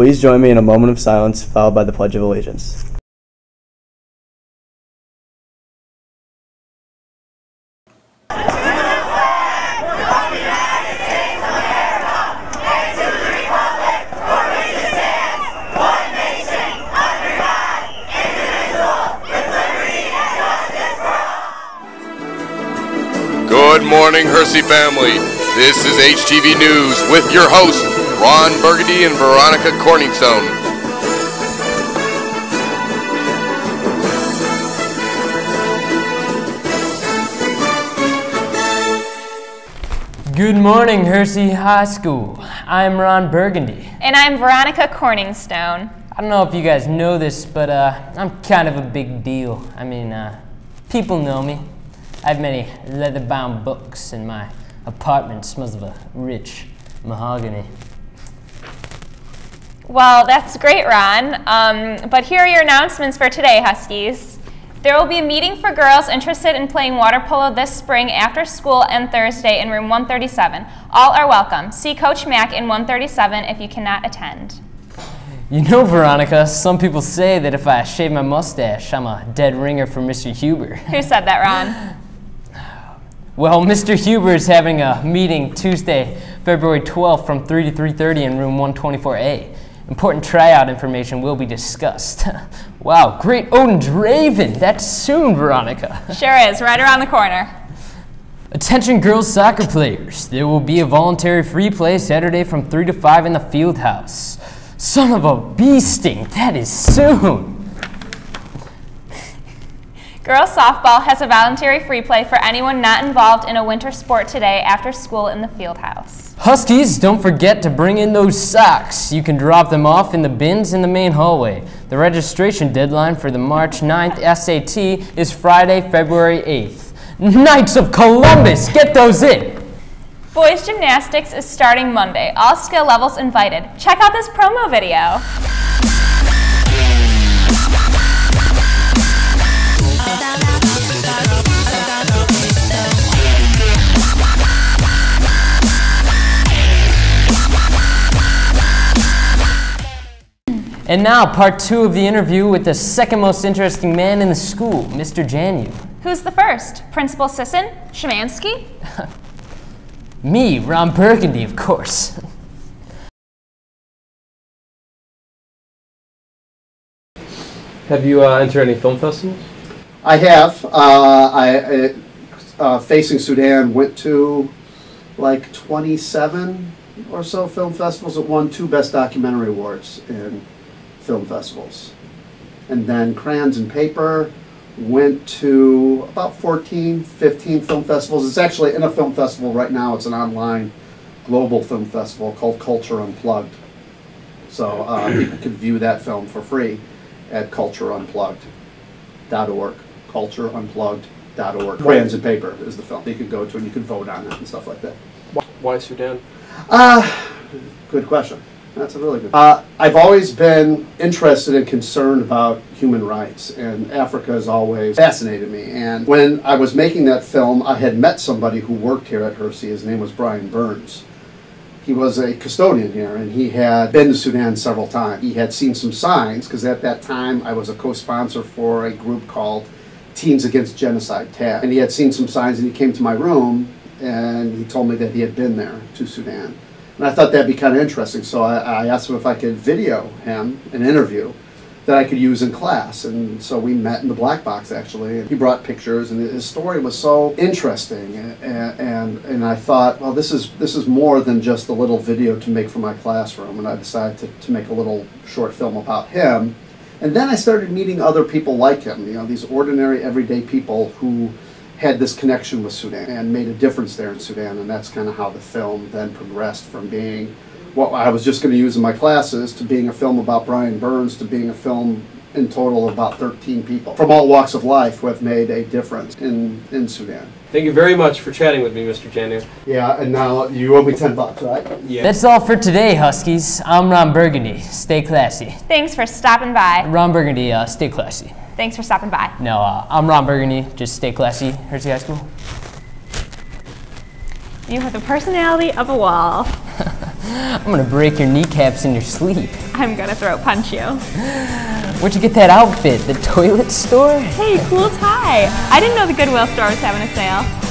Please join me in a moment of silence, followed by the Pledge of Allegiance. Good morning, Hersey family. This is HTV News with your hosts, Ron Burgundy and Veronica Corningstone. Good morning, Hersey High School. I'm Ron Burgundy. And I'm Veronica Corningstone. I don't know if you guys know this, but I'm kind of a big deal. I mean, people know me. I have many leather-bound books, and my apartment smells of a rich mahogany. Well, that's great, Ron. But here are your announcements for today, Huskies. There will be a meeting for girls interested in playing water polo this spring after school and Thursday in room 137. All are welcome. See Coach Mack in 137 if you cannot attend. You know, Veronica, some people say that if I shave my mustache, I'm a dead ringer for Mr. Huber. Who said that, Ron? Well, Mr. Huber is having a meeting Tuesday, February 12th from 3 to 3:30 in room 124A. Important tryout information will be discussed. Wow, great Odin's Raven. That's soon, Veronica. Sure is, right around the corner. Attention girls soccer players. There will be a voluntary free play Saturday from 3 to 5 in the field house. Son of a bee sting, that is soon. Girls softball has a voluntary free play for anyone not involved in a winter sport today after school in the field house. Huskies, don't forget to bring in those socks. You can drop them off in the bins in the main hallway. The registration deadline for the March 9th SAT is Friday, February 8th. Knights of Columbus, get those in! Boys gymnastics is starting Monday. All skill levels invited. Check out this promo video. And now, part 2 of the interview with the second most interesting man in the school, Mr. Janu. Who's the first? Principal Sisson? Szymanski? Me, Ron Burgundy, of course. Have you entered any film festivals? I have. Facing Sudan, went to like 27 or so film festivals. It won 2 Best Documentary Awards in film festivals. And then Crayons and Paper went to about 14, 15 film festivals. It's actually in a film festival right now. It's an online global film festival called Culture Unplugged. So people can view that film for free at cultureunplugged.org. cultureunplugged.org. Crayons and Paper is the film. You could go to and you could vote on it and stuff like that. Why Sudan? Good question. That's a really good question. I've always been interested and concerned about human rights, and Africa has always fascinated me. And when I was making that film, I had met somebody who worked here at Hersey. His name was Brian Burns. He was a custodian here, and he had been to Sudan several times. He had seen some signs, because at that time I was a co-sponsor for a group called Teens Against Genocide, TAG. And he had seen some signs, and he came to my room, and he told me that he had been there to Sudan. And I thought that'd be kind of interesting, so I asked him if I could video him an interview that I could use in class. And so we met in the black box, actually, and he brought pictures, and his story was so interesting. And I thought, well, this is more than just a little video to make for my classroom. And I decided to make a little short film about him. And then I started meeting other people like him, you know, these ordinary, everyday people who had this connection with Sudan and made a difference there in Sudan. And that's kind of how the film then progressed from being what I was just going to use in my classes to being a film about Brian Burns to being a film in total of about 13 people from all walks of life who have made a difference in Sudan. Thank you very much for chatting with me, Mr. Janu. Yeah, and now you owe me $10, right? Yeah. That's all for today, Huskies. I'm Ron Burgundy. Stay classy. Thanks for stopping by. Ron Burgundy, stay classy. Thanks for stopping by. No, I'm Ron Burgundy. Just stay classy. Hersey High School. You have the personality of a wall. I'm gonna break your kneecaps in your sleep. I'm gonna throat punch you. Where'd you get that outfit? The toilet store? Hey, cool tie. I didn't know the Goodwill store was having a sale.